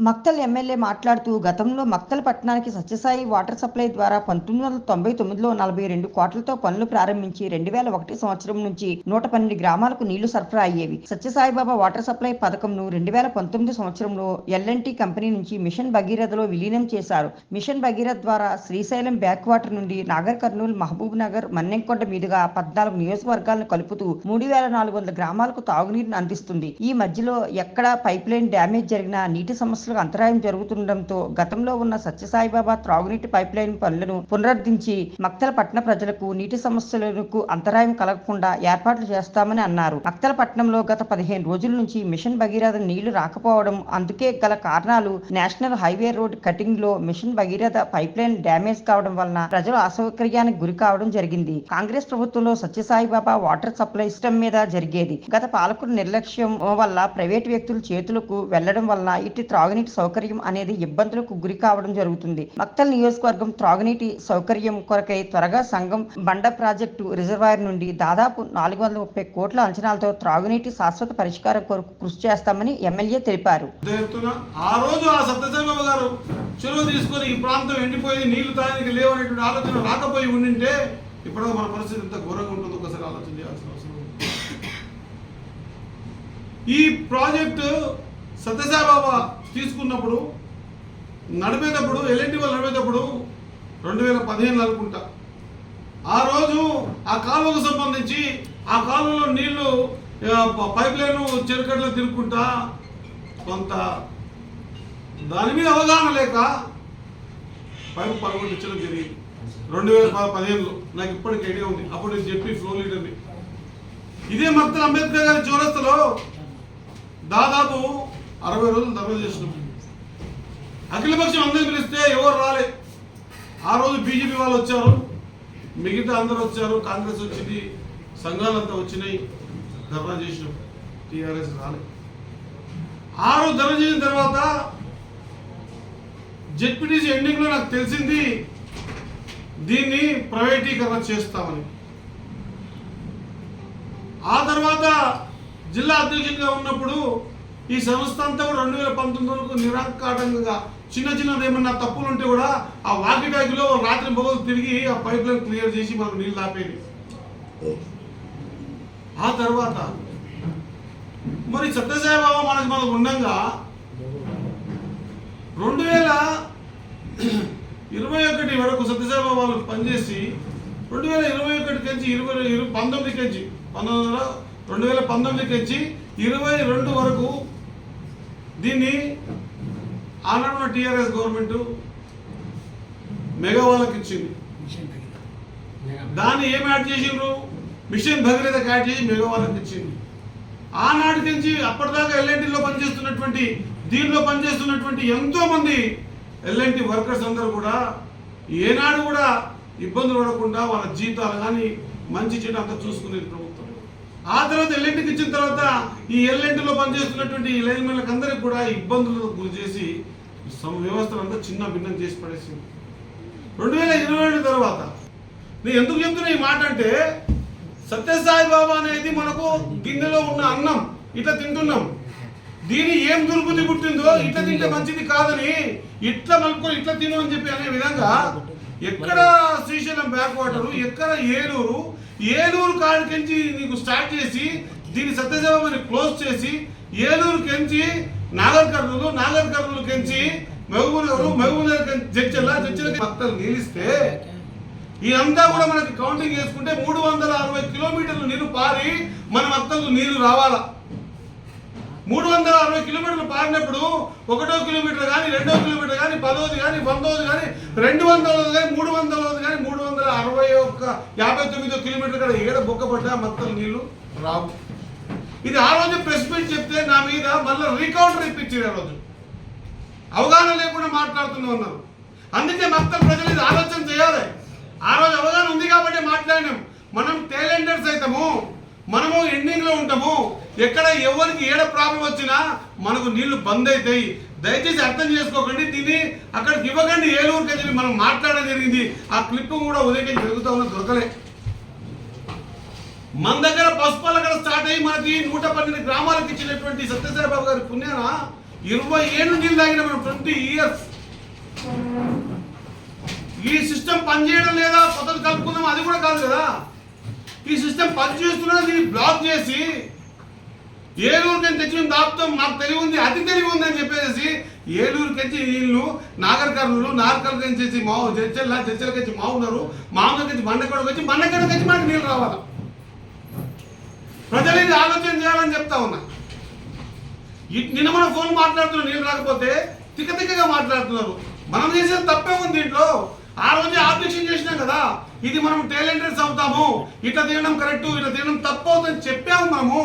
Makthal MLA మాట్లాడుతూ గతంలో మక్తల్ పట్టణానికి సత్యసాయి వాటర్ సప్లై ద్వారా 1999లో 42 కోట్లతో పనులు ప్రారంభించి 2001 సంవత్సరం నుంచి 112 గ్రామాలకు నీళ్లు సరఫరా అయ్యేవి. సత్యసాయిబాబా వాటర్ సప్లై పథకంను 2019 సంవత్సరంలో ఎల్&టీ కంపెనీ నుంచి మిషన్ భగీరథలో విలీనం చేశారు. మిషన్ భగీరథ ద్వారా శ్రీశైలం బ్యాక్ వాటర్ నుండి నాగర్ కర్నూలు, మహబూబ్ నగర్, మన్నెంకొండ మీదుగా 14 నియోజకవర్గాలను కలుపుతూ 3400 గ్రామాలకు తాగునీరును అందిస్తుంది. ఈ మధ్యలో ఎక్కడ పైప్ లైన్ డ్యామేజ్ జరిగినా నీటి సమస్యలు అంతరాయం జరుగుతుండటంతో గతంలో ఉన్న సత్యసాయిబాబా త్రాగునీటి పైప్ లైన్ పనులను పునరుద్ధరించి మక్తల పట్టణ ప్రజలకు నీటి సమస్యలకు అంతరాయం కలగకుండా ఏర్పాట్లు చేస్తామని అన్నారు. మక్తల పట్టణంలో గత 15 రోజుల నుంచి మిషన్ భగీరథ నీళ్లు రాకపోవడం, అందుకే గల కారణాలు నేషనల్ హైవే రోడ్ కటింగ్ లో mission Bhagiratha pipeline damage కావడం వలన ప్రజలు అసౌకర్యానికి గురి కావడం జరిగింది. కాంగ్రెస్ ప్రభుత్వంలో సత్యసాయిబాబా వాటర్ సప్లై సిస్టమ్ మీద జరిగేది. గత పాలకుల నిర్లక్ష్యం వల్ల ప్రైవేట్ వ్యక్తుల చేతులకు వెళ్లడం వలన ఇటు త్రాగునీటి సౌకర్యం అనేది ఇబ్బందులకు గురి కావడం జరుగుతుంది. మక్తల్ నియోజకవర్గం త్రాగునీటి సౌకర్యం కొరకై త్వరగా సంగం బండ ప్రాజెక్టు రిజర్వాయర్ నుండి దాదాపు 430 కోట్ల అంచనాలతో త్రాగునీటి శాశ్వత పరిష్కారం కొరకు కృషి చేస్తామని ఎమ్మెల్యే తెలిపారు. ఆ రోజు ఆ సత్యసాయిబాబా గారు చెరువు తీసుకొని ఈ ప్రాంతం ఎండిపోయి నీళ్లు తాగడానికి లేవనేటువంటి ఆలోచన రాకపోయి ఉండింటే ఇప్పుడు మన పరిస్థితి ఎంత ఘోరంగా ఉంటుందో ఒకసారి ఆలోచన చేయాల్సిన అవసరం ఉంది. ఈ ప్రాజెక్టు సత్యసాయిబాబా తీసుకున్నప్పుడు నడిపేటప్పుడు ఎల్&టీ వాళ్ళు నడిపేటప్పుడు 2015 అనుకుంటా, ఆ రోజు ఆ కాలువకు సంబంధించి ఆ కాలువలో నీళ్లు పైప్ లైన్ చెరుకట్లో తిరుక్కుంటా కొంత దాని మీద అవగాహన లేక పైపు పడగొట్టించడం జరిగింది 2015లో. నాకు ఇప్పటికి ఐడియా ఉంది. అప్పుడు నేను చెప్పి ఫ్లో లీడర్ని ఇదే మక్తల్ అంబేద్కర్ గారి చౌరస్తలో దాదాపు 60 రోజులు ధర్నా చేసినాం. అఖిలపక్షం అందరిని పిలిస్తే ఎవరు రాలే. ఆ రోజు బీజేపీ వాళ్ళు వచ్చారు, మిగతా అందరూ వచ్చారు, కాంగ్రెస్ వచ్చింది, సంఘాలంతా వచ్చినాయి, ధర్నా చేసినాం. టీఆర్ఎస్ రాలే. ఆ రోజు ధర్నా చేసిన తర్వాత జెడ్పీటీసీ ఎండింగ్లో నాకు తెలిసింది దీన్ని ప్రైవేటీకరణ చేస్తామని. ఆ తర్వాత జిల్లా అధ్యక్షుడిగా ఉన్నప్పుడు ఈ సంస్థ అంతా కూడా 2019 వరకు నిరాకాటంగా చిన్న చిన్నది ఏమన్నా తప్పులు ఉంటే కూడా ఆ వాకిటాకిలో రాత్రి పగలు తిరిగి ఆ పైప్ లైన్ క్లియర్ చేసి మనకు నీళ్ళు ఆపేది. ఆ తర్వాత మరి సత్యసాయిబాబా మనకు ఉండగా 2021 వరకు సత్యసాయిబాబా వాళ్ళు పనిచేసి 2021 నుంచి 2019 నుంచి 22 వరకు దీన్ని ఆనాడున్న టీఆర్ఎస్ గవర్నమెంట్ మెగా వాళ్ళకి ఇచ్చింది. దాన్ని ఏమి యాడ్ చేసిండ్రు? మిషన్ భగీరథకి యాడ్ చేసి మెగా వాళ్ళకి ఇచ్చింది. ఆనాటి నుంచి అప్పటిదాకా ఎల్&టీలో పనిచేస్తున్నటువంటి దీనిలో పనిచేస్తున్నటువంటి ఎంతో మంది ఎల్&టీ వర్కర్స్ అందరూ కూడా ఏనాడు కూడా ఇబ్బందులు పడకుండా వాళ్ళ జీతాలు కానీ మంచి చెడు అంతా చూసుకునేది ప్రభుత్వం. ఆ తర్వాత ఎల్&టీకి ఇచ్చిన తర్వాత ఈ ఎల్&టీలో పనిచేస్తున్నటువంటి లైన్మెన్లకు అందరికి కూడా ఇబ్బందులకు గురి చేసి వ్యవస్థలంతా చిన్న భిన్నం చేసి పడేసింది. 2022 తర్వాత నేను ఎందుకు చెప్తున్నా ఈ మాట అంటే, సత్యసాయిబాబా అనేది మనకు గిన్నెలో ఉన్న అన్నం ఇట్లా తింటున్నాం, దీని ఏం దుర్బుద్ధి పుట్టిందో ఇట్లా తింటే మంచిది కాదని ఇట్లా మలుపుకొని ఇట్లా తిను అని చెప్పి అనే విధంగా ఎక్కడ శ్రీశైలం బ్యాక్ వాటర్, ఎక్కడ ఏలూరు కాడికెంచి నీకు స్టార్ట్ చేసి దీన్ని సత్యసాయిబాబాని క్లోజ్ చేసి ఏలూరు కెంచి నాగర్ కర్నూలు కెంచి మహబూబ్ నగర్ జడ్చల్లా మక్తలు నిలిస్తే ఇదంతా కూడా మనకి కౌంటింగ్ చేసుకుంటే 360 కిలోమీటర్లు నీరు పారి మన మక్తలకు నీరు రావాలా. 360 కిలోమీటర్లు పారినప్పుడు 1వ కిలోమీటర్ కానీ 2వ కిలోమీటర్ కానీ 10వది కానీ 100వది కానీ 200వది కానీ 300వది కానీ 359 కిలోమీటర్ కూడా ఏడ బొక్కపడ్డా మక్తలు నీళ్లు రావు. ఇది ఆ రోజు ప్రెస్ మీట్ చెప్తే నా మీద మళ్ళీ రీకౌంటర్ ఇప్పించారు. ఆ రోజు అవగాహన లేకుండా మాట్లాడుతూనే ఉన్నారు. అందుకే మక్తల్ ప్రజలు ఇది ఆలోచన చేయాలి. ఆ రోజు అవగాహన ఉంది కాబట్టి మాట్లాడినాం. మనం టాలెంటర్స్ అవుతాము, మనము ఎండింగ్లో ఉంటాము. ఎక్కడ ఎవరికి ఏడ ప్రాబ్లం వచ్చినా మనకు నీళ్లు బంద్ అవుతాయి. దయచేసి అర్థం చేసుకోకండి, దీన్ని అక్కడికి ఇవ్వకండి. ఏలూరుకి వెళ్ళి మనం మాట్లాడడం జరిగింది. ఆ క్లిప్ కూడా ఉదయం జరుగుతూ ఉన్న దొరకలే. మన దగ్గర పసుపాల స్టార్ట్ అయ్యి మనకి 112 గ్రామాలకు ఇచ్చినటువంటి సత్యసాయిబాబు గారి పుణ్యాన 20 ఏళ్ళు నీళ్ళు తాగిన మనం 20 ఇయర్స్. ఈ సిస్టమ్ పనిచేయడం లేదా, కొత్తది కలుపుకుందాం అది కూడా కాదు కదా. ఈ సిస్టమ్ పనిచేస్తున్నా దీన్ని బ్లాక్ చేసి ఏలూరుకి తెచ్చి దాపుతాం, మాకు తెలివి ఉంది, అతి తెలివి ఉంది అని చెప్పేసి ఏలూరుకి వచ్చి నీళ్లు నాగర్కర్నూలు, నాగర్కర్నూలు వచ్చేసి జడ్చెలకి వచ్చి ఉన్నారు, మామూలుకి వచ్చి బండకడకు వచ్చి మనకు నీళ్ళు రావాలి. ప్రజలు ఇది ఆలోచన చేయాలని చెప్తా ఉన్నా. నిన్న మన ఫోన్ మాట్లాడుతున్నారు, నీళ్ళు రాకపోతే తిక్కగా మాట్లాడుతున్నారు. మనం చేసేది తప్పే ఉంది దీంట్లో. ఆ రోజే ఆబ్జెక్షన్ చేసినాం కదా, ఇది మనం టాలెంటెడ్స్ అవుతాము, ఇట్లా తినడం కరెక్ట్, ఇట్లా తినడం తప్పు అవుతుందని చెప్పాము మనము.